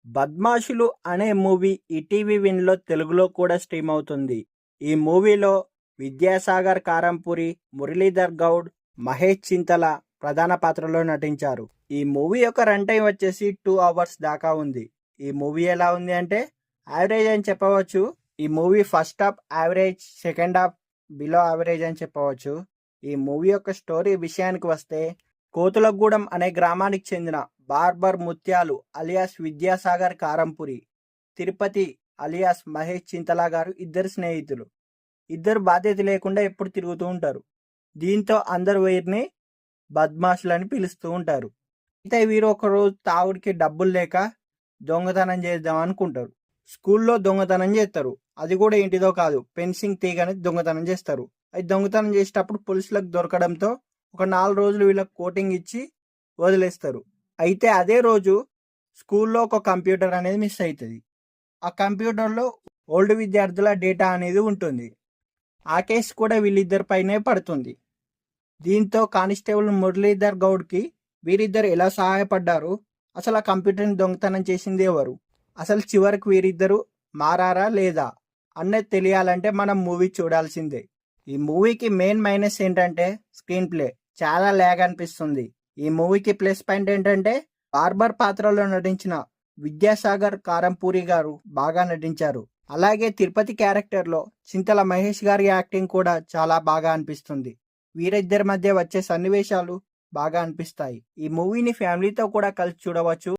బద్మాషులు అనే movie ETV విన్లో తెలుగులో కూడా స్ట్రీమ్ అవుతుంది. ఈ మూవీలో విద్యాసాగర్ కారంపూరి, మురళీధర్ గౌడ్, మహేష్ చింతల ప్రధాన పాత్రలో నటించారు. ఈ మూవీ యొక్క రన్ టైం వచ్చేసి 2 అవర్స్ దాకా ఉంది. ఈ మూవీ ఎలా ఉంది అంటే యావరేజ్ అని చెప్పవచ్చు. ఈ movie first half average, second half below average అని చెప్పవచ్చు. ఈ మూవీ యొక్క స్టోరీ విషయానికి వస్తే, కోతులగూడెం అనే గ్రామానికి చెందిన బార్బర్ ముత్యాలు అలియాస్ విద్యాసాగర్ కారంపురి, తిరుపతి అలియాస్ మహేష్ చింతల గారు ఇద్దరు స్నేహితులు. ఇద్దరు బాధ్యత లేకుండా ఎప్పుడు తిరుగుతూ ఉంటారు. దీంతో అందరు వీరిని బద్మాషులని పిలుస్తూ ఉంటారు. అయితే వీరు ఒకరోజు తాగుడికి డబ్బులు లేక దొంగతనం చేద్దాం అనుకుంటారు. స్కూల్లో దొంగతనం చేస్తారు. అది కూడా ఏంటిదో కాదు, పెన్సింగ్ తీగని దొంగతనం చేస్తారు. అది దొంగతనం చేసేటప్పుడు పోలీసులకు దొరకడంతో ఒక 4 రోజులు వీళ్ళకి కోటింగ్ ఇచ్చి వదిలేస్తారు. అయితే అదే రోజు స్కూల్లో ఒక కంప్యూటర్ అనేది మిస్ అవుతుంది. ఆ కంప్యూటర్లో ఓల్డ్ విద్యార్థుల డేటా అనేది ఉంటుంది. ఆ కేసు కూడా వీళ్ళిద్దరిపైనే పడుతుంది. దీంతో కానిస్టేబుల్ మురళీధర్ గౌడ్కి వీరిద్దరు ఎలా సహాయపడ్డారు, అసలు ఆ కంప్యూటర్ని దొంగతనం చేసింది ఎవరు, అసలు చివరికి వీరిద్దరు మారారా లేదా అన్నది తెలియాలంటే మనం మూవీ చూడాల్సిందే. ఈ మూవీకి మెయిన్ మైనస్ ఏంటంటే స్క్రీన్ ప్లే చాలా ల్యాగ్ అనిపిస్తుంది. ఈ మూవీకి ప్లస్ పాయింట్ ఏంటంటే బార్బర్ పాత్రలో నటించిన విద్యాసాగర్ కారంపూరి గారు బాగా నటించారు. అలాగే తిరుపతి క్యారెక్టర్లో చింతల మహేష్ గారి యాక్టింగ్ కూడా చాలా బాగా అనిపిస్తుంది. వీరిద్దరి మధ్య వచ్చే సన్నివేశాలు బాగా అనిపిస్తాయి. ఈ మూవీని ఫ్యామిలీతో కూడా కలిసి చూడవచ్చు.